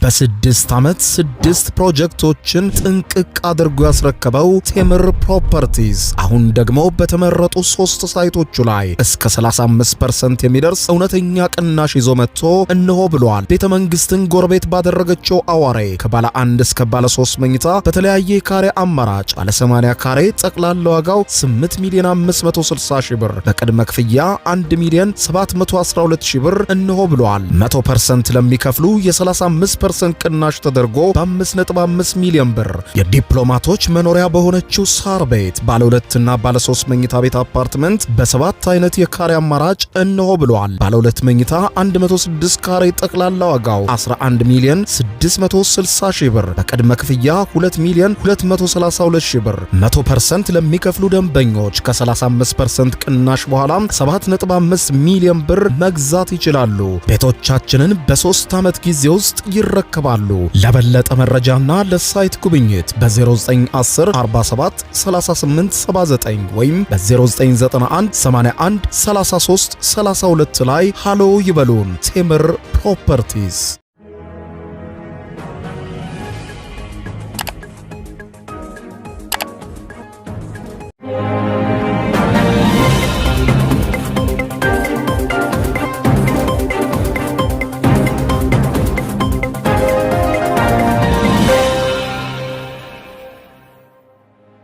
በ6 ዓመት 6 ፕሮጀክቶችን ጥንቅቅ አድርጎ ያስረከበው ቴምር ፕሮፐርቲስ አሁን ደግሞ በተመረጡ 3 ሳይቶቹ ላይ እስከ 35% የሚደርስ እውነተኛ ቅናሽ ይዞ መጥቶ እነሆ ብሏል። ቤተ መንግስትን ጎረቤት ባደረገችው አዋሬ ከባለ 1 እስከ ባለ 3 መኝታ በተለያየ ካሬ አማራጭ ባለ 80 ካሬ ጠቅላላ ዋጋው 8,560,000 ብር በቅድመ ክፍያ 1,712,000 ብር እነሆ ብሏል። 100% ለሚከፍሉ የ35% ቅናሽ ተደርጎ በ5.5 ሚሊዮን ብር የዲፕሎማቶች መኖሪያ በሆነችው ሳር ቤት ባለ 2 እና ባለ 3 መኝታ ቤት አፓርትመንት በ7 አይነት የካሬ አማራጭ እነሆ ብሏል። ባለ 2 መኝታ 106 ካሬ ጠቅላላ ዋጋው 11,660,000 ብር በቅድመ ክፍያ 2,232,000 ብር 100% ለሚከፍሉ ደንበኞች ከ35% ቅናሽ በኋላ 7.5 ሚሊዮን ብር መግዛት ይችላሉ። ቤቶቻችንን በ3 ዓመት ጊዜ ውስጥ ይረከባሉ። ለበለጠ መረጃና ለሳይት ጉብኝት በ0910 47 38 79 ወይም በ0991 81 33 32 ላይ ሃሎ ይበሉን። ቴምር ፕሮፐርቲስ።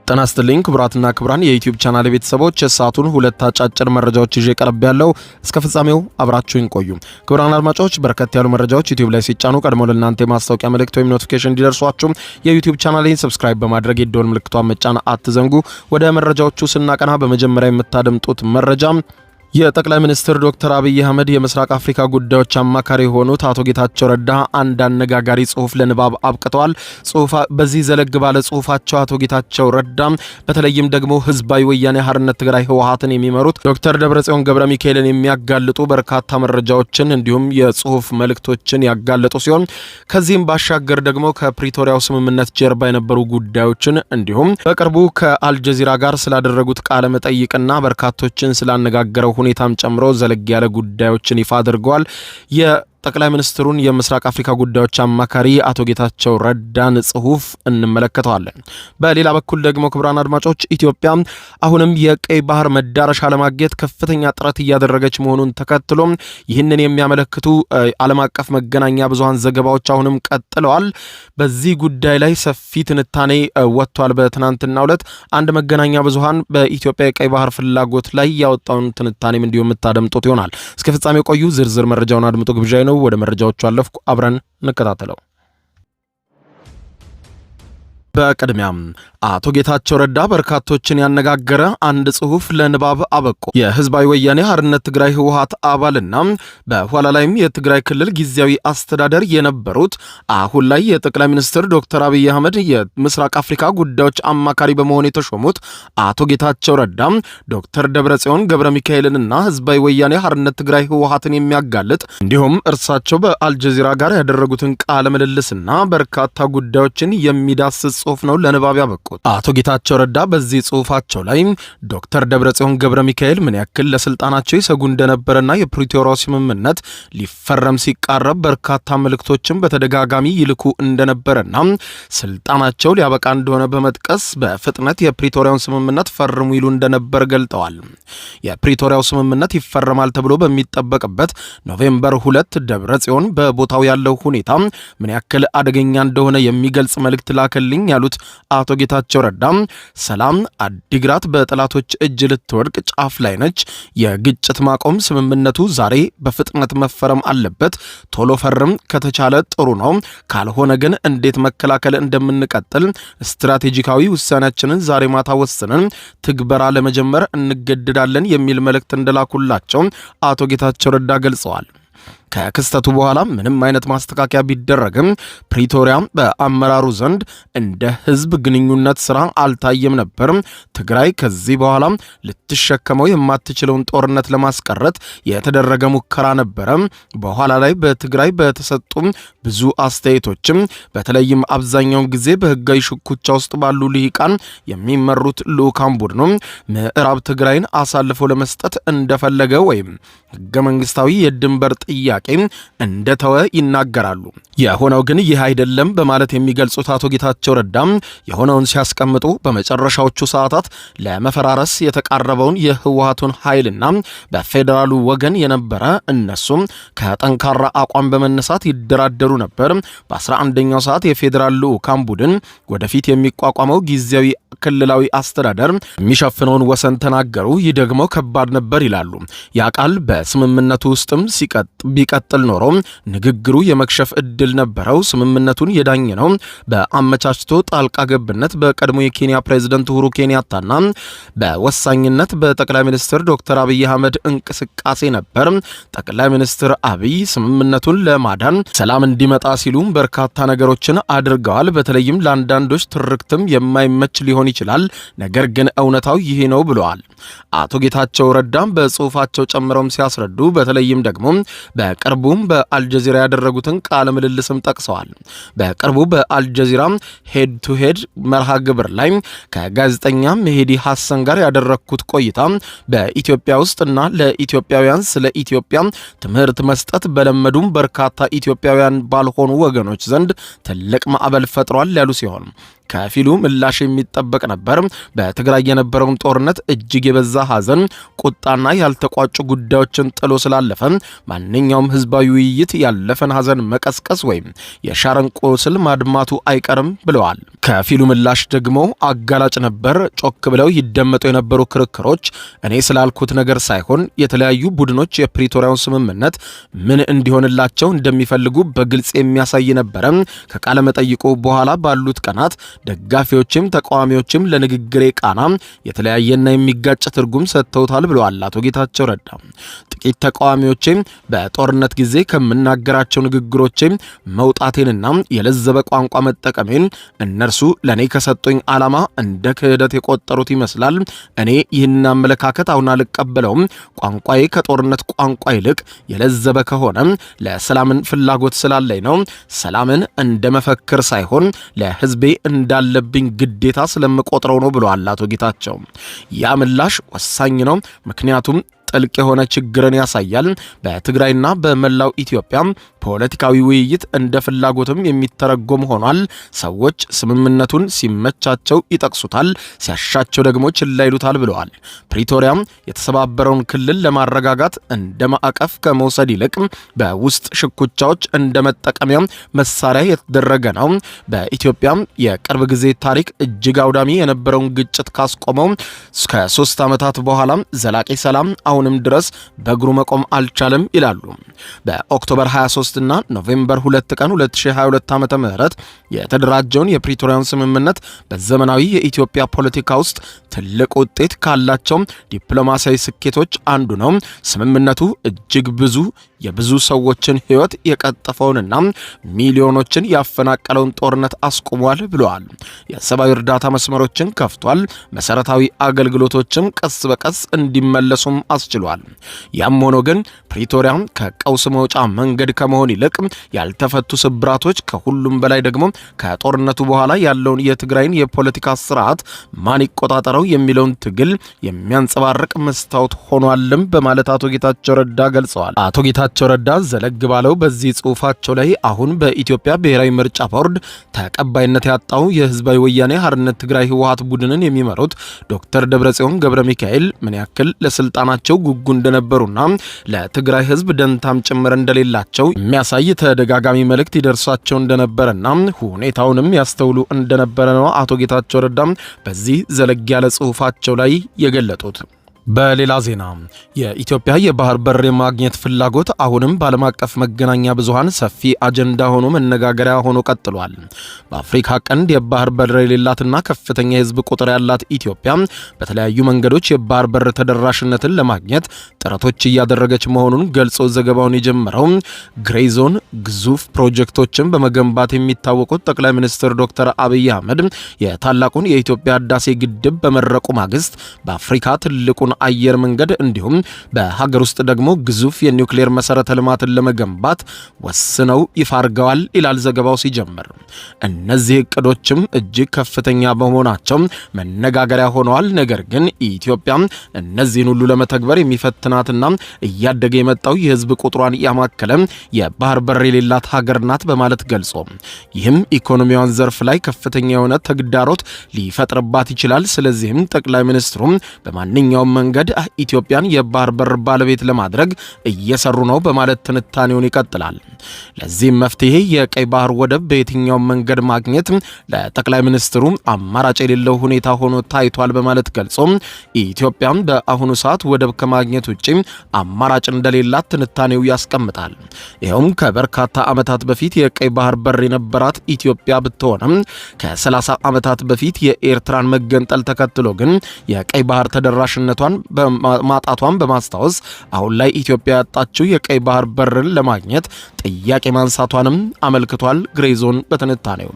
ጤና ይስጥልኝ ክቡራትና ክቡራን የዩቲዩብ ቻናል ቤተሰቦች፣ የሰዓቱን 2 አጫጭር መረጃዎች ይዤ ቀርብ ያለው እስከ ፍጻሜው አብራችሁን ቆዩ። ክቡራን አድማጮች፣ በርከት ያሉ መረጃዎች ዩቲዩብ ላይ ሲጫኑ ቀድሞ ለእናንተ ማስታወቂያ መልእክት ወይም ኖቲፊኬሽን እንዲደርሷችሁ የዩቲዩብ ቻናሌን ሰብስክራይብ በማድረግ የደወል ምልክቷን መጫን አትዘንጉ። ወደ መረጃዎቹ ስናቀና በመጀመሪያ የምታደምጡት መረጃ የጠቅላይ ሚኒስትር ዶክተር አብይ አህመድ የምስራቅ አፍሪካ ጉዳዮች አማካሪ የሆኑት አቶ ጌታቸው ረዳ አንድ አነጋጋሪ ጽሁፍ ለንባብ አብቅተዋል። በዚህ ዘለግ ባለ ጽሁፋቸው አቶ ጌታቸው ረዳ በተለይም ደግሞ ህዝባዊ ወያኔ ሓርነት ትግራይ ህወሓትን የሚመሩት ዶክተር ደብረጽዮን ገብረ ሚካኤልን የሚያጋልጡ በርካታ መረጃዎችን እንዲሁም የጽሁፍ መልእክቶችን ያጋለጡ ሲሆን ከዚህም ባሻገር ደግሞ ከፕሪቶሪያው ስምምነት ጀርባ የነበሩ ጉዳዮችን እንዲሁም በቅርቡ ከአልጀዚራ ጋር ስላደረጉት ቃለ መጠይቅና በርካቶችን ስላነጋገረው ሁኔታም ጨምሮ ዘለግ ያለ ጉዳዮችን ይፋ አድርገዋል። ጠቅላይ ሚኒስትሩን የምስራቅ አፍሪካ ጉዳዮች አማካሪ አቶ ጌታቸው ረዳን ጽሁፍ እንመለከተዋለን። በሌላ በኩል ደግሞ ክቡራን አድማጮች ኢትዮጵያ አሁንም የቀይ ባህር መዳረሻ ለማግኘት ከፍተኛ ጥረት እያደረገች መሆኑን ተከትሎ ይህንን የሚያመለክቱ ዓለም አቀፍ መገናኛ ብዙሃን ዘገባዎች አሁንም ቀጥለዋል። በዚህ ጉዳይ ላይ ሰፊ ትንታኔ ወጥቷል። በትናንትናው ዕለት አንድ መገናኛ ብዙሃን በኢትዮጵያ የቀይ ባህር ፍላጎት ላይ ያወጣውን ትንታኔም እንዲሁ የምታደምጡት ይሆናል። እስከ ፍጻሜው ቆዩ። ዝርዝር መረጃውን አድምጡ ግብዣ ነው። ወደ መረጃዎቹ አለፍኩ። አብረን እንከታተለው። በቅድሚያም አቶ ጌታቸው ረዳ በርካቶችን ያነጋገረ አንድ ጽሁፍ ለንባብ አበቁ። የህዝባዊ ወያኔ ሓርነት ትግራይ ህወሓት አባልና በኋላ ላይም የትግራይ ክልል ጊዜያዊ አስተዳደር የነበሩት አሁን ላይ የጠቅላይ ሚኒስትር ዶክተር አብይ አህመድ የምስራቅ አፍሪካ ጉዳዮች አማካሪ በመሆን የተሾሙት አቶ ጌታቸው ረዳ ዶክተር ደብረጽዮን ገብረ ሚካኤልንና ህዝባዊ ወያኔ ሓርነት ትግራይ ህወሓትን የሚያጋልጥ እንዲሁም እርሳቸው በአልጀዚራ ጋር ያደረጉትን ቃለ ምልልስና በርካታ ጉዳዮችን የሚዳስስ ጽሁፍ ነው ለንባብ ያበቁት። አቶ ጌታቸው ረዳ በዚህ ጽሁፋቸው ላይ ዶክተር ደብረጽዮን ገብረ ሚካኤል ምን ያክል ለስልጣናቸው ይሰጉ እንደነበረና የፕሪቶሪያው ስምምነት ሊፈረም ሲቃረብ በርካታ መልእክቶችን በተደጋጋሚ ይልኩ እንደነበረና ስልጣናቸው ሊያበቃ እንደሆነ በመጥቀስ በፍጥነት የፕሪቶሪያውን ስምምነት ፈርሙ ይሉ እንደነበር ገልጠዋል። የፕሪቶሪያው ስምምነት ይፈረማል ተብሎ በሚጠበቅበት ኖቬምበር 2 ደብረጽዮን በቦታው ያለው ሁኔታ ምን ያክል አደገኛ እንደሆነ የሚገልጽ መልእክት ላከልኝ ያሉት አቶ ጌታቸው ረዳ ሰላም አዲግራት በጠላቶች እጅ ልትወድቅ ጫፍ ላይ ነች። የግጭት ማቆም ስምምነቱ ዛሬ በፍጥነት መፈረም አለበት። ቶሎ ፈርም ከተቻለ ጥሩ ነው። ካልሆነ ግን እንዴት መከላከል እንደምንቀጥል ስትራቴጂካዊ ውሳኔያችንን ዛሬ ማታ ወስነን ትግበራ ለመጀመር እንገደዳለን የሚል መልእክት እንደላኩላቸው አቶ ጌታቸው ረዳ ገልጸዋል። ከክስተቱ በኋላ ምንም አይነት ማስተካከያ ቢደረግም ፕሪቶሪያ በአመራሩ ዘንድ እንደ ህዝብ ግንኙነት ስራ አልታየም ነበር። ትግራይ ከዚህ በኋላ ልትሸከመው የማትችለውን ጦርነት ለማስቀረት የተደረገ ሙከራ ነበረ። በኋላ ላይ በትግራይ በተሰጡ ብዙ አስተያየቶችም በተለይም አብዛኛውን ጊዜ በህጋዊ ሽኩቻ ውስጥ ባሉ ልሂቃን የሚመሩት ልኡካን ቡድኑ ምዕራብ ትግራይን አሳልፎ ለመስጠት እንደፈለገ ወይም ህገ መንግስታዊ የድንበር ጥያቄ ጥያቄ እንደተወ ይናገራሉ። የሆነው ግን ይህ አይደለም በማለት የሚገልጹት አቶ ጌታቸው ረዳ የሆነውን ሲያስቀምጡ በመጨረሻዎቹ ሰዓታት ለመፈራረስ የተቃረበውን የህወሓቱን ኃይልና በፌዴራሉ ወገን የነበረ እነሱም ከጠንካራ አቋም በመነሳት ይደራደሩ ነበር። በ11ኛው ሰዓት የፌዴራል ልዑካን ቡድን ወደፊት የሚቋቋመው ጊዜያዊ ክልላዊ አስተዳደር የሚሸፍነውን ወሰን ተናገሩ። ይህ ደግሞ ከባድ ነበር ይላሉ። ያ ቃል በስምምነቱ ውስጥም ቢቀጥል ኖሮ ንግግሩ የመክሸፍ እድል ነበረው። ስምምነቱን የዳኘ ነው በአመቻችቶ ጣልቃ ገብነት በቀድሞ የኬንያ ፕሬዝዳንት ኡሁሩ ኬንያታና በወሳኝነት በጠቅላይ ሚኒስትር ዶክተር አብይ አህመድ እንቅስቃሴ ነበር። ጠቅላይ ሚኒስትር አብይ ስምምነቱን ለማዳን ሰላም እንዲመጣ ሲሉ በርካታ ነገሮችን አድርገዋል። በተለይም ለአንዳንዶች ትርክትም የማይመች ሊሆን ይችላል፣ ነገር ግን እውነታው ይሄ ነው ብለዋል። አቶ ጌታቸው ረዳም በጽሁፋቸው ጨምረውም ሲያስረዱ በተለይም ደግሞ በቅርቡም በአልጀዚራ ያደረጉትን ቃለ ምልልስም ጠቅሰዋል። በቅርቡ በአልጀዚራ ሄድ ቱ ሄድ መርሃ ግብር ላይ ከጋዜጠኛ መሄዲ ሐሰን ጋር ያደረግኩት ቆይታ በኢትዮጵያ ውስጥና ለኢትዮጵያውያን ስለ ኢትዮጵያ ትምህርት መስጠት በለመዱም በርካታ ኢትዮጵያውያን ባልሆኑ ወገኖች ዘንድ ትልቅ ማዕበል ፈጥሯል ያሉ ሲሆን ከፊሉ ምላሽ የሚጠበቅ ነበር። በትግራይ የነበረውን ጦርነት እጅግ የበዛ ሐዘን፣ ቁጣና ያልተቋጩ ጉዳዮችን ጥሎ ስላለፈ ማንኛውም ህዝባዊ ውይይት ያለፈን ሐዘን መቀስቀስ ወይም የሻረን ቁስል ማድማቱ አይቀርም ብለዋል። ከፊሉ ምላሽ ደግሞ አጋላጭ ነበር። ጮክ ብለው ይደመጡ የነበሩ ክርክሮች እኔ ስላልኩት ነገር ሳይሆን የተለያዩ ቡድኖች የፕሪቶሪያውን ስምምነት ምን እንዲሆንላቸው እንደሚፈልጉ በግልጽ የሚያሳይ ነበረ። ከቃለ መጠይቁ በኋላ ባሉት ቀናት ደጋፊዎችም ተቃዋሚዎችም ለንግግሬ ቃና የተለያየና የሚጋጭ ትርጉም ሰጥተውታል ብለዋል አቶ ጌታቸው ረዳ። ጥቂት ተቃዋሚዎችም በጦርነት ጊዜ ከምናገራቸው ንግግሮችም መውጣቴንና የለዘበ ቋንቋ መጠቀሜን እነርሱ ለኔ ከሰጡኝ ዓላማ እንደ ክህደት የቆጠሩት ይመስላል። እኔ ይህን አመለካከት አሁን አልቀበለውም። ቋንቋዬ ከጦርነት ቋንቋ ይልቅ የለዘበ ከሆነ ለሰላምን ፍላጎት ስላለኝ ነው። ሰላምን እንደ መፈክር ሳይሆን ለህዝቤ እንዳለብኝ ግዴታ ስለምቆጥረው ነው ብለዋል አቶ ጌታቸው። ያ ምላሽ ወሳኝ ነው፣ ምክንያቱም ጥልቅ የሆነ ችግርን ያሳያል። በትግራይና በመላው ኢትዮጵያ ፖለቲካዊ ውይይት እንደ ፍላጎትም የሚተረጎም ሆኗል። ሰዎች ስምምነቱን ሲመቻቸው ይጠቅሱታል፣ ሲያሻቸው ደግሞ ችላ ይሉታል ብለዋል። ፕሪቶሪያም የተሰባበረውን ክልል ለማረጋጋት እንደ ማዕቀፍ ከመውሰድ ይልቅ በውስጥ ሽኩቻዎች እንደ መጠቀሚያ መሳሪያ የተደረገ ነው። በኢትዮጵያ የቅርብ ጊዜ ታሪክ እጅግ አውዳሚ የነበረውን ግጭት ካስቆመው ከ3 ዓመታት በኋላ ዘላቂ ሰላም አሁንም ድረስ በእግሩ መቆም አልቻለም ይላሉ። በኦክቶበር 23 እና ኖቬምበር 2 ቀን 2022 ዓመተ ምህረት የተደራጀውን የፕሪቶሪያን ስምምነት በዘመናዊ የኢትዮጵያ ፖለቲካ ውስጥ ትልቅ ውጤት ካላቸው ዲፕሎማሲያዊ ስኬቶች አንዱ ነው። ስምምነቱ እጅግ የብዙ ሰዎችን ሕይወት የቀጠፈውንና ሚሊዮኖችን ያፈናቀለውን ጦርነት አስቆሟል ብለዋል። የሰብአዊ እርዳታ መስመሮችን ከፍቷል። መሰረታዊ አገልግሎቶችም ቀስ በቀስ እንዲመለሱም አስችሏል። ያም ሆኖ ግን ፕሪቶሪያ ከቀውስ መውጫ መንገድ ከመሆን ይልቅ ያልተፈቱ ስብራቶች፣ ከሁሉም በላይ ደግሞ ከጦርነቱ በኋላ ያለውን የትግራይን የፖለቲካ ስርዓት ማን ይቆጣጠረው የሚለውን ትግል የሚያንጸባርቅ መስታወት ሆኗልም በማለት አቶ ጌታቸው ረዳ ገልጸዋል። አቶ ጌታቸው ረዳ ዘለግ ባለው በዚህ ጽሑፋቸው ላይ አሁን በኢትዮጵያ ብሔራዊ ምርጫ ቦርድ ተቀባይነት ያጣው የህዝባዊ ወያኔ ሓርነት ትግራይ ህወሓት ቡድንን የሚመሩት ዶክተር ደብረጽዮን ገብረ ሚካኤል ምን ያክል ለስልጣናቸው ጉጉ እንደነበሩና ለትግራይ ህዝብ ደንታም ጭምር እንደሌላቸው የሚያሳይ ተደጋጋሚ መልእክት ይደርሳቸው እንደነበረና ሁኔታውንም ያስተውሉ እንደነበረ ነው አቶ ጌታቸው ረዳ በዚህ ዘለግ ያለ ጽሑፋቸው ላይ የገለጡት። በሌላ ዜና የኢትዮጵያ የባህር በር የማግኘት ፍላጎት አሁንም በዓለም አቀፍ መገናኛ ብዙሃን ሰፊ አጀንዳ ሆኖ መነጋገሪያ ሆኖ ቀጥሏል። በአፍሪካ ቀንድ የባህር በር የሌላትና ከፍተኛ የህዝብ ቁጥር ያላት ኢትዮጵያ በተለያዩ መንገዶች የባህር በር ተደራሽነትን ለማግኘት ጥረቶች እያደረገች መሆኑን ገልጾ ዘገባውን የጀመረው ግሬዞን ግዙፍ ፕሮጀክቶችን በመገንባት የሚታወቁት ጠቅላይ ሚኒስትር ዶክተር አብይ አህመድ የታላቁን የኢትዮጵያ ህዳሴ ግድብ በመረቁ ማግስት በአፍሪካ ትልቁን የኤርትራን አየር መንገድ እንዲሁም በሀገር ውስጥ ደግሞ ግዙፍ የኒውክሌር መሰረተ ልማትን ለመገንባት ወስነው ይፋ አድርገዋል ይላል ዘገባው ሲጀምር። እነዚህ እቅዶችም እጅግ ከፍተኛ በመሆናቸው መነጋገሪያ ሆነዋል። ነገር ግን ኢትዮጵያ እነዚህን ሁሉ ለመተግበር የሚፈትናትና እያደገ የመጣው የህዝብ ቁጥሯን ያማከለ የባህር በር የሌላት ሀገር ናት በማለት ገልጾ ይህም ኢኮኖሚዋን ዘርፍ ላይ ከፍተኛ የሆነ ተግዳሮት ሊፈጥርባት ይችላል። ስለዚህም ጠቅላይ ሚኒስትሩ በማንኛውም መንገድ ኢትዮጵያን የባህር በር ባለቤት ለማድረግ እየሰሩ ነው በማለት ትንታኔውን ይቀጥላል። ለዚህም መፍትሄ የቀይ ባህር ወደብ በየትኛውም መንገድ ማግኘት ለጠቅላይ ሚኒስትሩ አማራጭ የሌለው ሁኔታ ሆኖ ታይቷል በማለት ገልጾ ኢትዮጵያ በአሁኑ ሰዓት ወደብ ከማግኘት ውጪ አማራጭ እንደሌላት ትንታኔው ያስቀምጣል። ይኸውም ከበርካታ ዓመታት በፊት የቀይ ባህር በር የነበራት ኢትዮጵያ ብትሆንም ከ30 ዓመታት በፊት የኤርትራን መገንጠል ተከትሎ ግን የቀይ ባህር ተደራሽነቷን ማጣቷን በማስታወስ አሁን ላይ ኢትዮጵያ ያጣችው የቀይ ባህር በርን ለማግኘት ጥያቄ ማንሳቷንም አመልክቷል። ግሬዞን በትንታኔው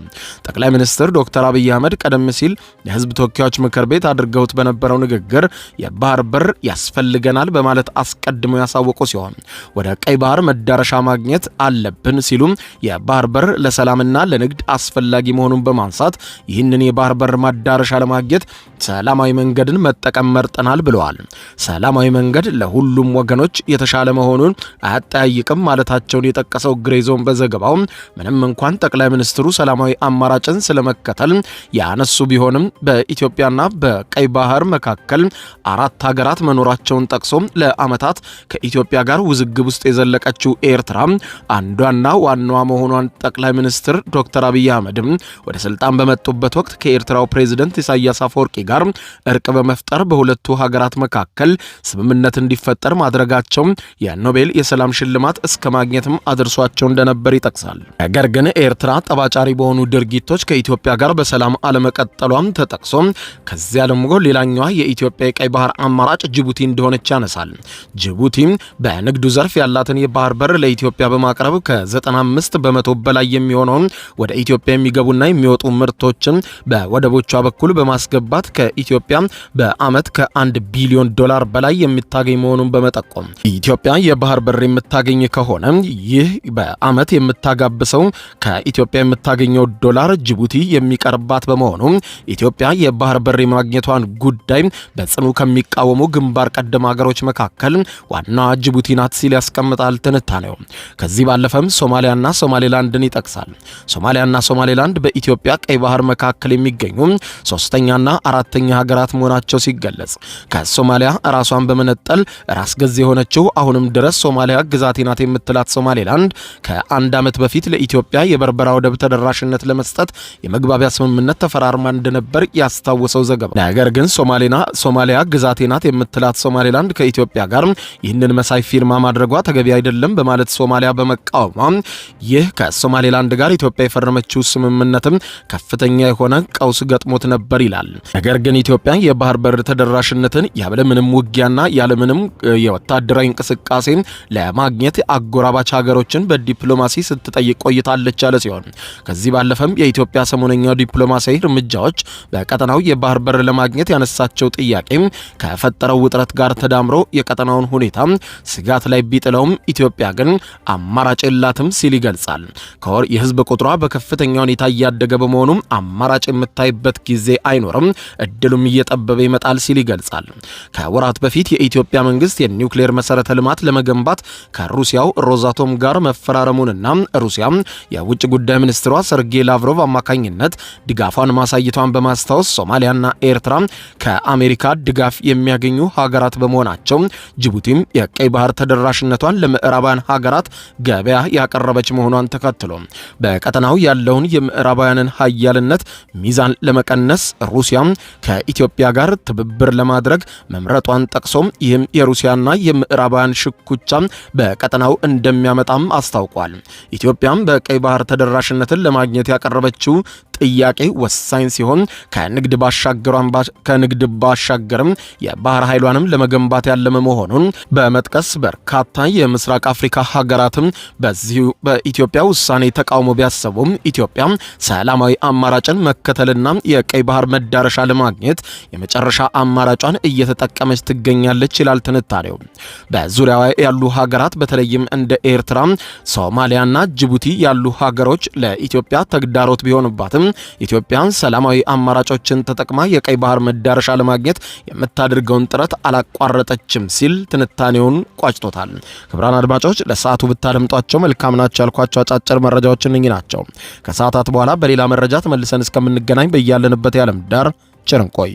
ጠቅላይ ሚኒስትር ዶክተር አብይ አህመድ ቀደም ሲል የህዝብ ተወካዮች ምክር ቤት አድርገውት በነበረው ንግግር የባህር በር ያስፈልገናል በማለት አስቀድመው ያሳወቁ ሲሆን ወደ ቀይ ባህር መዳረሻ ማግኘት አለብን ሲሉ የባህር በር ለሰላምና ለንግድ አስፈላጊ መሆኑን በማንሳት ይህንን የባህር በር መዳረሻ ለማግኘት ሰላማዊ መንገድን መጠቀም መርጠናል ብለዋል። ሰላማዊ መንገድ ለሁሉም ወገኖች የተሻለ መሆኑን አያጠያይቅም ማለታቸውን የጠቀሰው ግሬዞን በዘገባው ምንም እንኳን ጠቅላይ ሚኒስትሩ ሰላማዊ አማራጭን ስለመከተል ያነሱ ቢሆንም በኢትዮጵያና በቀይ ባህር መካከል 4 ሀገራት መኖራቸውን ጠቅሶ ለዓመታት ከኢትዮጵያ ጋር ውዝግብ ውስጥ የዘለቀችው ኤርትራ አንዷና ዋናዋ መሆኗን ጠቅላይ ሚኒስትር ዶክተር አብይ አህመድ ወደ ስልጣን በመጡበት ወቅት ከኤርትራው ፕሬዝዳንት ኢሳያስ አፈወርቂ ጋር እርቅ በመፍጠር በሁለቱ ሀገራት መካከል ስምምነት እንዲፈጠር ማድረጋቸው የኖቤል የሰላም ሽልማት እስከ ማግኘትም አድርሷቸው እንደነበር ይጠቅሳል። ነገር ግን ኤርትራ ጠባጫሪ በሆኑ ድርጊቶች ከኢትዮጵያ ጋር በሰላም አለመቀጠሏም ተጠቅሶ ከዚያ ደግሞ ሌላኛዋ የኢትዮጵያ የቀይ ባህር አማራጭ ጅቡቲ እንደሆነች ያነሳል። ጅቡቲ በንግዱ ዘርፍ ያላትን የባህር በር ለኢትዮጵያ በማቅረብ ከ95 በመቶ በላይ የሚሆነውን ወደ ኢትዮጵያ የሚገቡና የሚወጡ ምርቶችን በወደቦቿ በኩል በማስገባት ከኢትዮጵያ በዓመት ከ1 ቢሊዮን ዶላር በላይ የምታገኝ መሆኑን በመጠቆም ኢትዮጵያ የባህር በር የምታገኝ ከሆነ ይህ በዓመት የምታጋብሰው ከኢትዮጵያ የምታገኘው ዶላር ጅቡቲ የሚቀርባት በመሆኑ ኢትዮጵያ የባህር በር የማግኘቷን ጉዳይ በጽኑ ከሚቃወሙ ግንባር ቀደም ሀገሮች መካከል ዋናዋ ጅቡቲ ናት ሲል ያስቀምጣል ትንታኔው። ከዚህ ባለፈም ሶማሊያና ሶማሌላንድን ይጠቅሳል። ሶማሊያና ሶማሌላንድ በኢትዮጵያ ቀይ ባህር መካከል የሚገኙ ሶስተኛና አራተኛ ሀገራት መሆናቸው ሲገለጽ ከሶማሊያ ራሷን በመነጠል ራስ ገዝ የሆነችው አሁንም ድረስ ሶማሊያ ግዛቴ ናት የምትላት ሶማሌላንድ ከአንድ ዓመት በፊት ለኢትዮጵያ የበርበራ ወደብ ተደራሽነት ለመስጠት የመግባቢያ ስምምነት ተፈራርማ እንደነበር ያስታወሰው ዘገባ። ነገር ግን ሶማሊያ ግዛቴ ናት የምትላት ሶማሌላንድ ከኢትዮጵያ ጋር ይህንን መሳይ ፊርማ ማድረጓ ተገቢ አይደለም በማለት ሶማሊያ በመቃወሟ ይህ ከሶማሌላንድ ጋር ኢትዮጵያ የፈረመችው ስምምነትም ከፍተኛ የሆነ ቀውስ ገጥሞት ነበር ይላል። ነገር ግን ኢትዮጵያ የባህር በር ተደራሽነትን ያለምንም ውጊያና ያለምንም የወታደራዊ እንቅስቃሴ ለማግኘት አጎራባች ሀገሮችን በዲፕሎማሲ ስትጠይቅ ቆይታለች ያለ ሲሆን ከዚህ ባለፈም የኢትዮጵያ ሰሞነኛው ዲፕሎማሲያዊ እርምጃዎች በቀጠናው የባህር በር ለማግኘት ያነሳቸው ጥያቄ ከፈጠረው ውጥረት ጋር ተዳምሮ የቀጠናውን ሁኔታ ስጋት ላይ ቢጥለውም ኢትዮጵያ ግን አማራጭ የላትም ሲል ይገልጻል። ከወር የህዝብ ቁጥሯ በከፍተኛ ሁኔታ እያደገ በመሆኑ አማራጭ የምታይበት ጊዜ አይኖርም፣ እድሉም እየጠበበ ይመጣል ሲል ይገልጻል። ከወራት በፊት የኢትዮጵያ መንግስት የኒውክሌር መሰረተ ልማት ለመገንባት ከሩሲያው ሮዛቶም ጋር መፈራረሙንና ሩሲያ የውጭ ጉዳይ ሚኒስትሯ ሰርጌይ ላቭሮቭ አማካኝነት ድጋፏን ማሳየቷን በማስታወስ ሶማሊያና ኤርትራ ከአሜሪካ ድጋፍ የሚያገኙ ሀገራት በመሆናቸው ጅቡቲም የቀይ ባህር ተደራሽነቷን ለምዕራባውያን ሀገራት ገበያ ያቀረበች መሆኗን ተከትሎ በቀጠናው ያለውን የምዕራባውያንን ሀያልነት ሚዛን ለመቀነስ ሩሲያ ከኢትዮጵያ ጋር ትብብር ለማድረግ መምረጧን ጠቅሶ ይህም የሩሲያና የምዕራባውያን ሽኩቻ በቀጠናው እንደሚያመጣም አስታውቋል። ኢትዮጵያም በቀይ ባህር ተደራሽነትን ለማግኘት ያቀረበችው ጥያቄ ወሳኝ ሲሆን ከንግድ ባሻገርም የባህር ኃይሏንም ለመገንባት ያለመ መሆኑን በመጥቀስ በርካታ የምስራቅ አፍሪካ ሀገራትም በዚሁ በኢትዮጵያ ውሳኔ ተቃውሞ ቢያሰቡም ኢትዮጵያ ሰላማዊ አማራጭን መከተልና የቀይ ባህር መዳረሻ ለማግኘት የመጨረሻ አማራጯን እየተጠቀመች ትገኛለች ይላል ትንታኔው። በዙሪያዋ ያሉ ሀገራት በተለይም እንደ ኤርትራ፣ ሶማሊያና ጅቡቲ ያሉ ሀገሮች ለኢትዮጵያ ተግዳሮት ቢሆንባትም ኢትዮጵያ ሰላማዊ አማራጮችን ተጠቅማ የቀይ ባህር መዳረሻ ለማግኘት የምታደርገውን ጥረት አላቋረጠችም ሲል ትንታኔውን ቋጭቶታል። ክቡራን አድማጮች ለሰዓቱ ብታደምጧቸው መልካም ናቸው ያልኳቸው አጫጭር መረጃዎች እነኚህ ናቸው። ከሰዓታት በኋላ በሌላ መረጃ ተመልሰን እስከምንገናኝ በያለንበት የዓለም ዳር ቸር እንቆይ።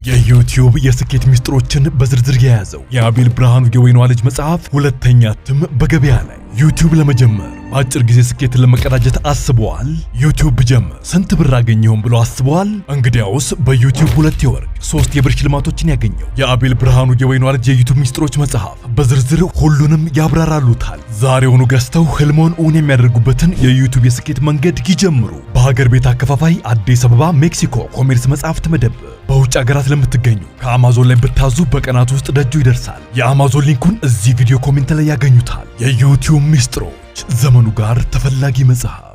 የዩቲዩብ የስኬት ሚስጥሮችን በዝርዝር የያዘው የአቤል ብርሃኑ የወይኗ ልጅ መጽሐፍ ሁለተኛ እትም በገበያ ላይ። ዩቲዩብ ለመጀመር በአጭር ጊዜ ስኬትን ለመቀዳጀት አስበዋል? ዩቲዩብ ብጀምር ስንት ብር አገኘሁም ብሎ አስበዋል? እንግዲያውስ በዩቲዩብ 2 የወርቅ 3 የብር ሽልማቶችን ያገኘው የአቤል ብርሃኑ የወይኗ ልጅ የዩቲዩብ ሚስጥሮች መጽሐፍ በዝርዝር ሁሉንም ያብራራሉታል። ዛሬውኑ ገዝተው ህልሞን እውን የሚያደርጉበትን የዩቲዩብ የስኬት መንገድ ይጀምሩ። በሀገር ቤት አከፋፋይ አዲስ አበባ ሜክሲኮ ኮሜርስ መጽሐፍት መደብር። በውጭ ሀገራት ለምትገኙ ከአማዞን ላይ ብታዙ በቀናት ውስጥ ደጁ ይደርሳል። የአማዞን ሊንኩን እዚህ ቪዲዮ ኮሜንት ላይ ያገኙታል። የዩቲዩብ ሚስጥሮች፣ ዘመኑ ጋር ተፈላጊ መጽሐፍ።